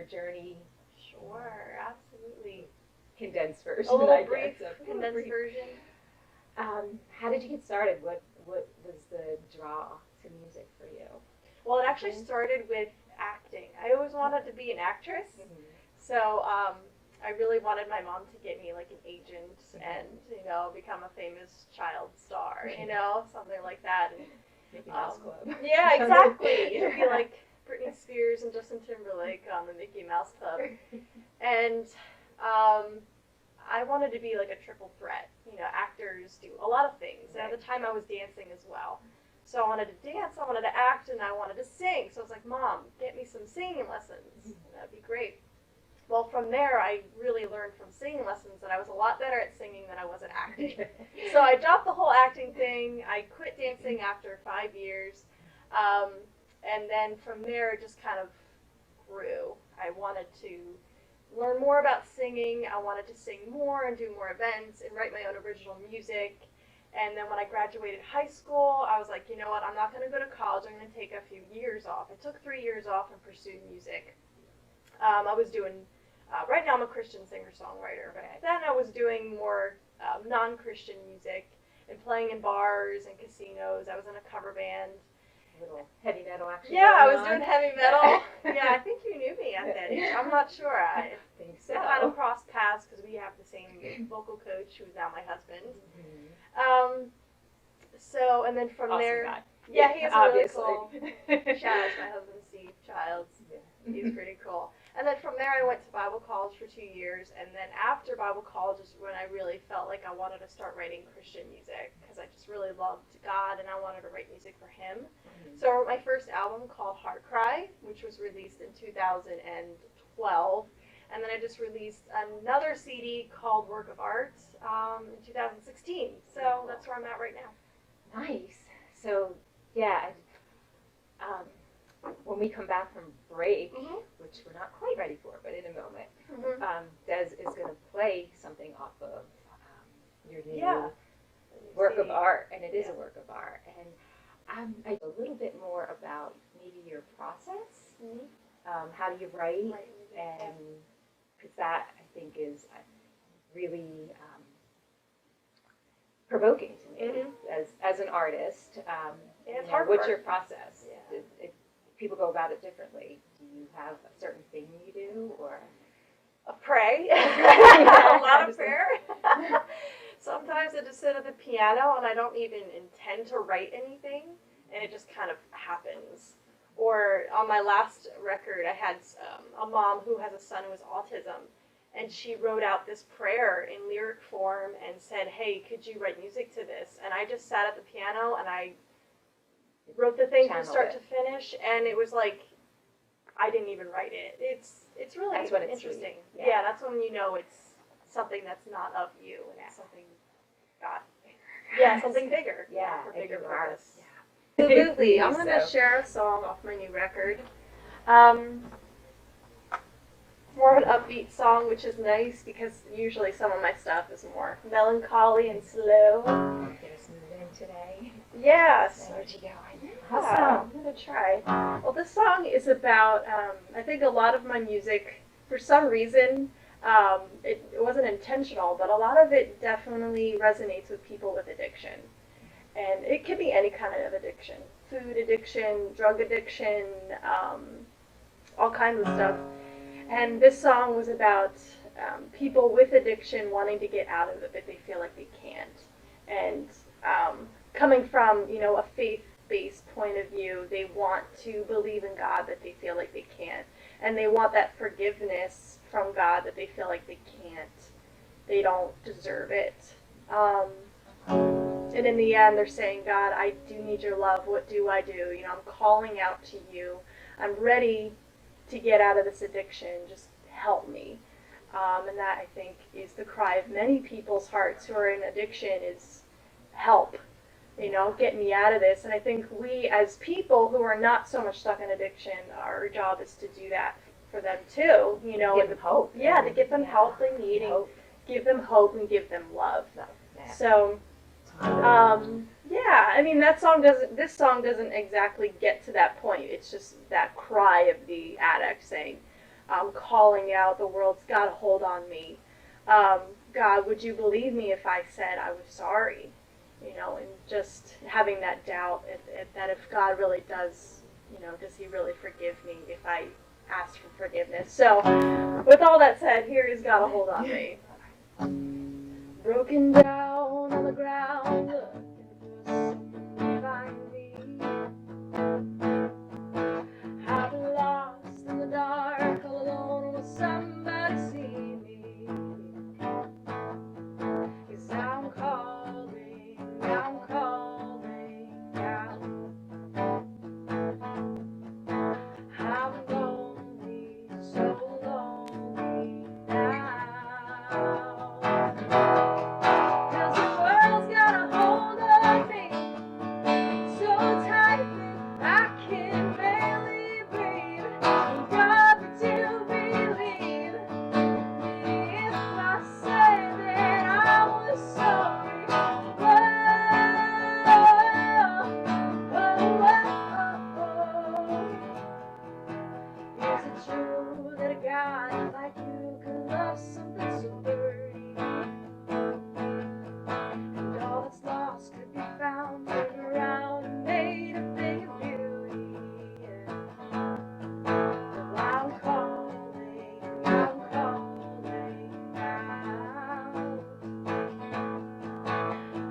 journey? Sure, absolutely. Condensed version, A little I brief, guess. condensed version. How did you get started? What was the draw to music for you? Well, it actually started with acting. I always wanted to be an actress, so I really wanted my mom to get me like an agent and become a famous child star, something like that. And, Mickey Mouse Club. Yeah, exactly. It'd be like Britney Spears and Justin Timberlake on the Mickey Mouse Club, and I wanted to be like a triple threat. Actors do a lot of things. And at the time, I was dancing as well. So I wanted to dance, I wanted to act, and I wanted to sing. So I was like, Mom, get me some singing lessons. That'd be great. Well, from there, I really learned from singing lessons that I was a lot better at singing than I was at acting. So I dropped the whole acting thing. I quit dancing after 5 years. And then from there, it just kind of grew. I wanted to learn more about singing. I wanted to sing more and do more events and write my own original music. And then when I graduated high school, I was like, you know what, I'm not going to go to college. I'm going to take a few years off. I took 3 years off and pursued music. I was doing, right now I'm a Christian singer-songwriter, but then I was doing more non-Christian music and playing in bars and casinos. I was in a cover band. A little heavy metal, actually. Yeah, I was doing heavy metal. Yeah, I think you knew me at that age. I'm not sure. I think so. We kind of crossed paths because we have the same vocal coach, who's now my husband. So, and then from awesome there, guy. yeah, he is really Obviously. cool. Shout out to my husband, Dez Childs. He's pretty cool. And then from there, I went to Bible college for 2 years, and then after Bible college is when I really felt like I wanted to start writing Christian music because I just really loved God and I wanted to write music for Him. So I wrote my first album called Heart Cry, which was released in 2012, and then I just released another CD called Work of Art in 2016. So that's where I'm at right now. Nice. So, yeah, when we come back from break, which we're not quite ready for, but in a moment, Dez is going to play something off of your new work of art, and it is a work of art. And I know a little bit more about maybe your process. How do you write? And because that, I think, is really provoking to me as an artist. It's hard what's work. your process? People go about it differently. Do you have a certain thing you do, or pray? A lot of prayer. Sometimes I just sit at the piano and I don't even intend to write anything, and it just kind of happens. Or on my last record, I had a mom who has a son who has autism, and she wrote out this prayer in lyric form and said, "Hey, could you write music to this?" And I just sat at the piano and I wrote the thing from start to finish, and it was like I didn't even write it. It's really interesting. Yeah, that's when you know it's something that's not of you and it's something God. Yeah, something bigger. Yeah, for bigger purpose. Yeah. Absolutely. I'm going to share a song off my new record. More of an upbeat song, which is nice because usually some of my stuff is more melancholy and slow. Get us moving today. Yes. Energy going. Awesome. I'm going to try. Well, this song is about, I think a lot of my music, for some reason, it wasn't intentional, but a lot of it definitely resonates with people with addiction. And it could be any kind of addiction. Food addiction, drug addiction, all kinds of stuff. And this song was about people with addiction wanting to get out of it, but they feel like they can't. And coming from, a faith-based point of view, they want to believe in God, but they feel like they can't. And they want that forgiveness from God that they feel like they can't. They don't deserve it. And in the end, they're saying, God, I do need your love. What do I do? I'm calling out to you. I'm ready to get out of this addiction. Just help me. And that, I think, is the cry of many people's hearts who are in addiction is help. Get me out of this. And I think we, as people who are not so much stuck in addiction, our job is to do that for them too. Give them hope. Yeah, to give them help they need, and give them hope and give them love. So, this song doesn't exactly get to that point. It's just that cry of the addict saying, calling out, the world's got a hold on me. God, would you believe me if I said I was sorry? And just having that doubt that if God really does, does he really forgive me if I ask for forgiveness? So, with all that said, here is God a hold on me. Broken down on the ground, looking to find me. I've been lost in the dark, all alone, will somebody see me? 'Cause I'm calling out. I'm lonely, so lonely now. 'Cause the world's got a hold of me, so tight that I can barely breathe. God, would you believe if I said that I was sorry? Is it true that a guy like you could love something so dirty? And all that's lost could be found, turned around and made a thing of beauty. Well, I'm calling out.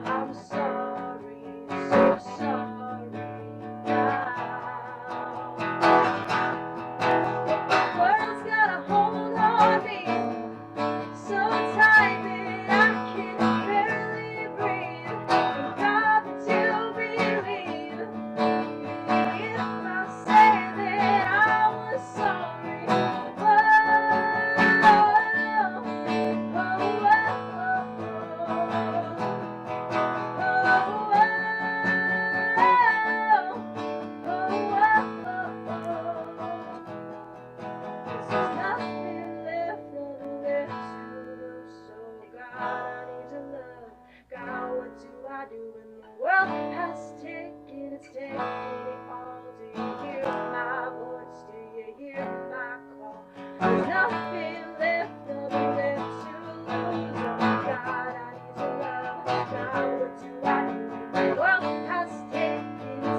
I'm sorry, so sorry now. The world's got a hold on me, so tight that I can barely breathe. And God, would you believe if I say that I was sorry? There's nothing left of the lips to lose, so God, I need to love. God, what do I do when the world has taken it all? Do you hear my voice? Do you hear my call? There's nothing left of the lips to lose, oh God, I need to love. God, what do I do when the world has taken it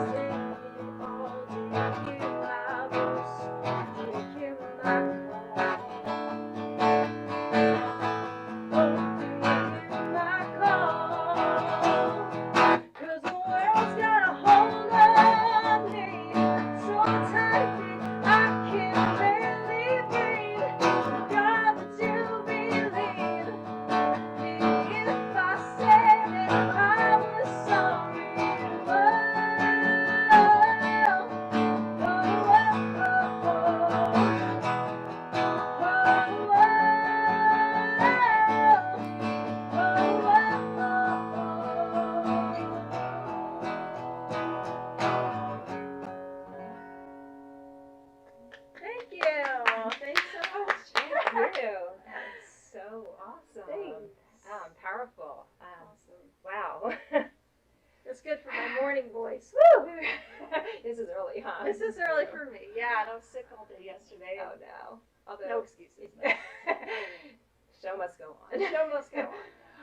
all? Do you hear my voice? Do you hear my call? Oh, do you hear my call? 'Cause the world's got a hold on me, so tight that I can barely breathe. God, would you believe if I said that I was sorry? Thank you. Thanks so much. Thank you. That's so awesome. Thanks. Powerful. Awesome. Wow. It's good for my morning voice. Woo! This is early, huh? This is early for me. Yeah, and I was sick all day yesterday. Oh no. Although, No excuses. show must go on. The show must go on.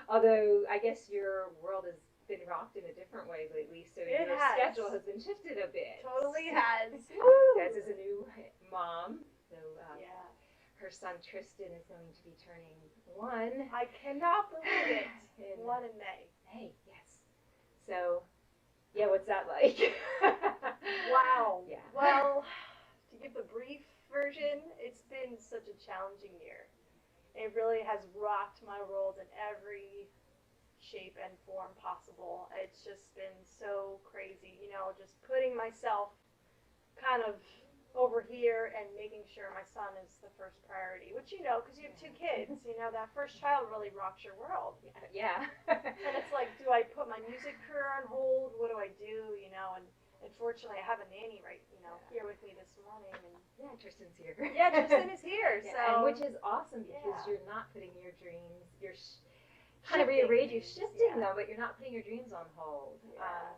Although I guess your world has been rocked in a different way lately, so It your has. schedule has been shifted a bit. Totally has. Dez is a new mom, so Yeah. her son Tristan is going to be turning 1. I cannot believe it. in 1 in May. May, yes. So, yeah, what's that like? Wow. Yeah. Well, to give the brief version, it's been such a challenging year. It really has rocked my world in every shape and form possible. It's just been so crazy, just putting myself kind of over here and making sure my son is the first priority, which because you have 2 kids, that first child really rocks your world. Yeah. And it's like, do I put my music career on hold? What do I do? And fortunately I have a nanny here with me this morning. And Yeah, Tristan's here. yeah, Tristan is here. Yeah, So and which is awesome because Yeah. you're not putting your dreams, you're kind of rearrange, you're dreams, shifting yeah. them, but you're not putting your dreams on hold. Yeah.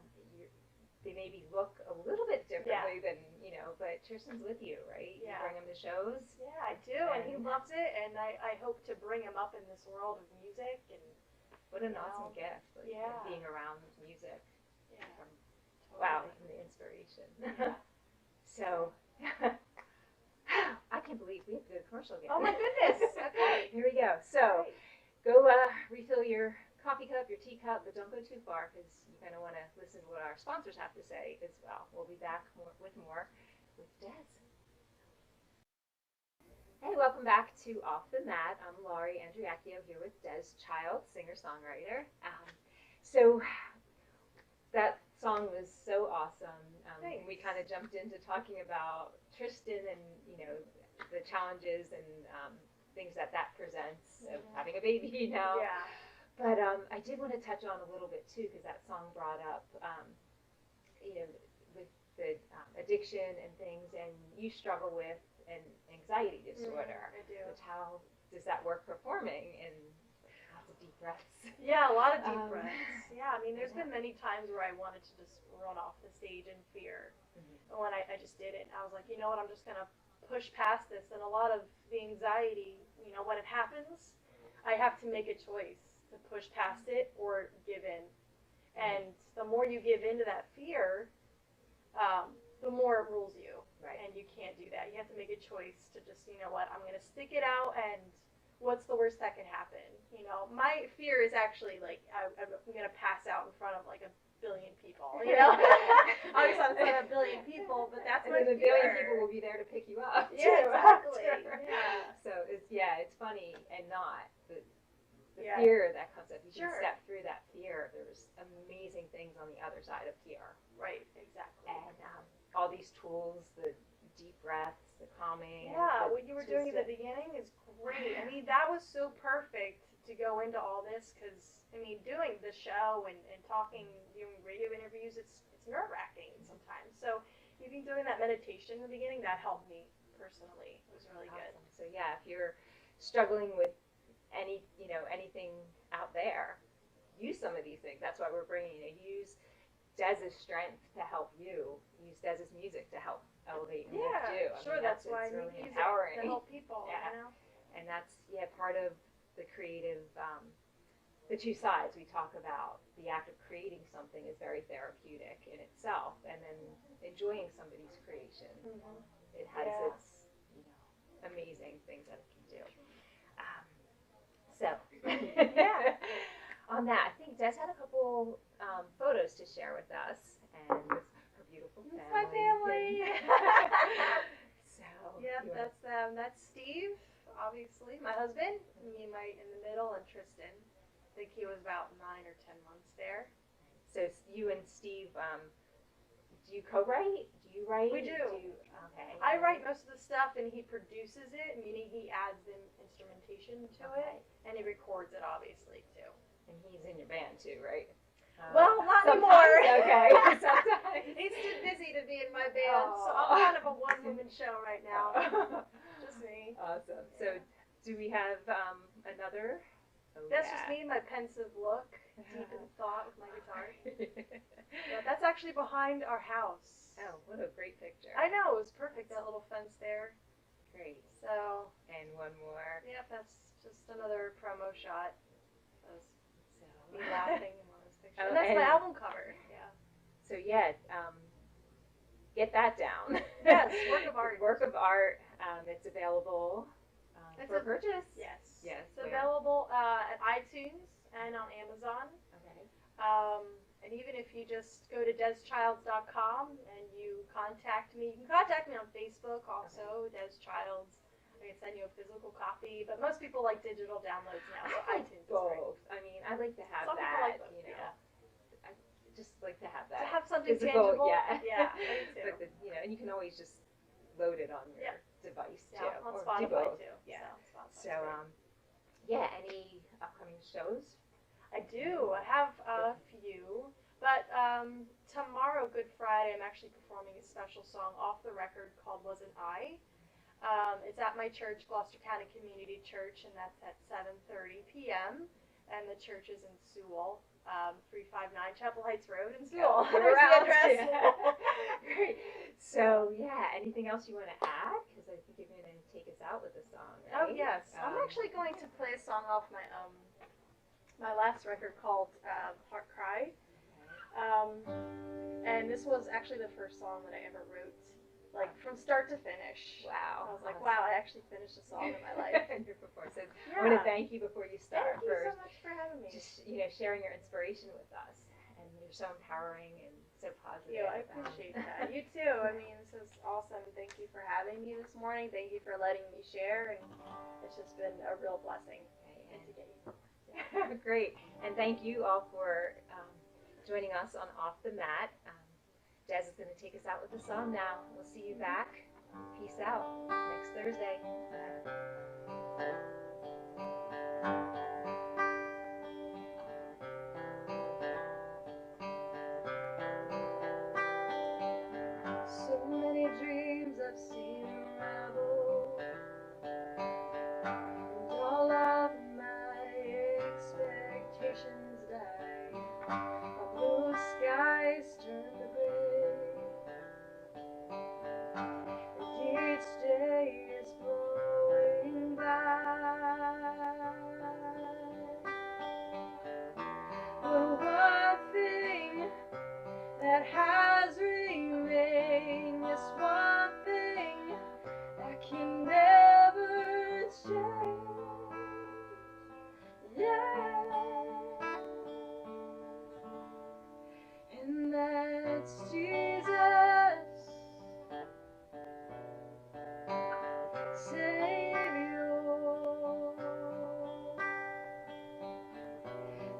They maybe look a little bit differently than, but Tristan's with you, right? Yeah. You bring him to shows. Yeah, I do, and he loves it, and I hope to bring him up in this world of music. And what an awesome gift, like, yeah, being around music. Yeah. Totally. Wow, and the inspiration. Yeah. So, I can't believe we have to go to commercial again. Oh my goodness. Okay. Here we go. So, go refill your coffee cup, your teacup, but don't go too far because you kind of want to listen to what our sponsors have to say as well. We'll be back with more with Dez. Hey, welcome back to Off the Mat. I'm Lauri Andreacchio here with Dez Childs, singer-songwriter. So that song was so awesome. We kind of jumped into talking about Tristan and, you know, the challenges and things that presents of having a baby now. Yeah. But I did want to touch on a little bit too, because that song brought up, you know, with the addiction and things, and you struggle with an anxiety disorder. I do. Which, how does that work performing? And lots of deep breaths. Yeah, a lot of deep breaths. Yeah, I mean, there's been many times where I wanted to just run off the stage in fear. And when I just didn't, I was like, you know what, I'm just going to push past this. And a lot of the anxiety, you know, when it happens, I have to make a choice to push past it or give in. And the more you give into that fear, the more it rules you. Right. And you can't do that. You have to make a choice to just, you know what, I'm going to stick it out, and what's the worst that can happen? You know, my fear is actually like I'm going to pass out in front of like a billion people. You know, obviously I'm in front of a billion people, but that's my fear. And then a billion people will be there to pick you up. Yeah, exactly. Yeah. So it's funny and not the Yeah. fear that comes up. You can Sure. step through that fear. There's amazing things on the other side of fear. Right, exactly. And all these tools, the deep breaths, the calming. Yeah, what you were doing at the beginning is great. I mean, that was so perfect to go into all this because, I mean, doing the show and talking, doing radio interviews, it's nerve-wracking sometimes. So even doing that meditation in the beginning, that helped me personally. It was really good. So yeah, if you're struggling with anything out there, use some of these things. That's why we're bringing use Dez's strength to help you. Use Dez's music to help elevate and lift you. Sure, that's why I really make music empowering. to help people. Yeah. You know? And that's part of the creative. The two sides we talk about. The act of creating something is very therapeutic in itself, and then enjoying somebody's creation. It has its amazing things that it can do. So, on that, I think Dez had a couple photos to share with us, and with her beautiful family. It's my family. So, that's them. That's Steve, obviously, my husband. Me in the middle, and Tristan. I think he was about 9 or 10 months there. So you and Steve, do you co-write? Do you write? We do. Okay. I write most of the stuff, and he produces it, meaning he adds the instrumentation to it, and he records it, obviously, too. And he's in your band, too, right? Well, not sometimes, anymore. Okay. Sometimes. He's too busy to be in my band, so I'm kind of a one-woman show right now. Just me. Awesome. So do we have another? That's just me, my pensive look, deep in thought with my guitar. Yeah, that's actually behind our house. Oh, what a great picture. I know, it was perfect, that little fence there. Great. So. And one more. Yep, that's just another promo shot. So. Me laughing in one of those pictures. Oh, and that's my album cover. Yeah. So get that down. Yes, work of art. Work of art. It's available for purchase. Yes. Yes. It's available at iTunes and on Amazon. Okay. And even if you just go to dezchilds.com and you contact me, you can contact me on Facebook also, Dez Childs. I can send you a physical copy, but most people like digital downloads now, so iTunes both. I mean, I like to have Some that. people like both, I just like to have that. To have something physical, tangible. Yeah. Yeah, me too. But and you can always just load it on your device too. Yeah, on or Spotify do both. too. Yeah. So, any upcoming shows? I do. I have a few. But tomorrow, Good Friday, I'm actually performing a special song off the record called Wasn't I. It's at my church, Gloucester County Community Church, and that's at 7:30 p.m. and the church is in Sewell, 359 Chapel Heights Road in Sewell. You're There's the around. address. Great. So yeah, anything else you want to add? Because I think you're going to take us out with a song, right? Oh yes, I'm actually going to play a song off my my last record called Heart Cry. And this was actually the first song that I ever wrote, like from start to finish. Wow. I was like, wow, I actually finished a song in my life. Before. So Yeah. I want to thank you before you start Thank you for so much for having me. just sharing your inspiration with us, and you're so empowering and so positive. I appreciate that. You too. I mean, this is awesome. Thank you for having me this morning. Thank you for letting me share, and it's just been a real blessing. Okay, great, and thank you all for joining us on Off the Mat. Dez is going to take us out with a song now. We'll see you back. Peace out next Thursday. So many dreams I've seen unravel, and all of my expectations die. My blue skies turn to gray, and each day is blowing by. But one thing that has remained, this one thing that can never change. Yeah. And that's Jesus, Savior,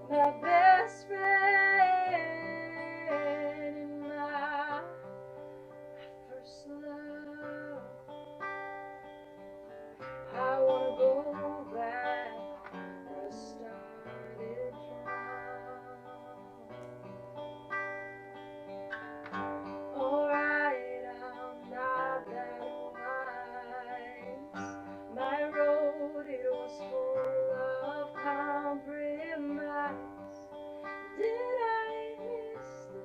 my best friend and my first love. I wanna go back where I started from. Alright, I'm not that wise. My road, it was full of compromise. Did I miss the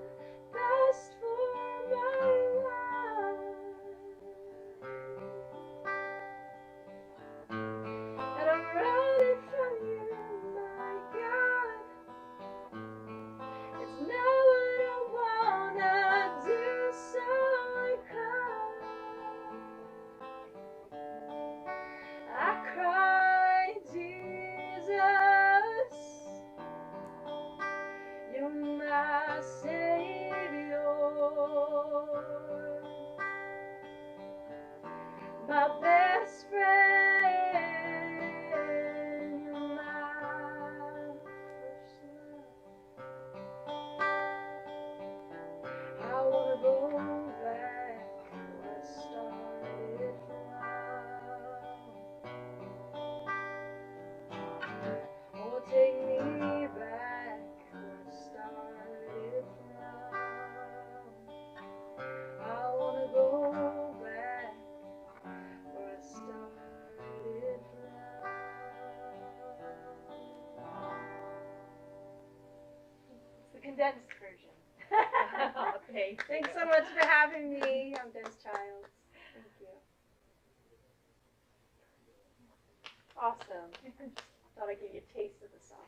best for my life? And I'm running from you, my God. It's not what I wanna do, so I cry, Jesus, you're my Savior, my best friend, you're my first love. I wanna go back where I started from. Oh, take me back where I started from. I wanna go back where I started from. It's the condensed version. Thanks so much for having me. I'm Dez Childs. Thank you. Awesome. Thought I'd give you a taste of the song.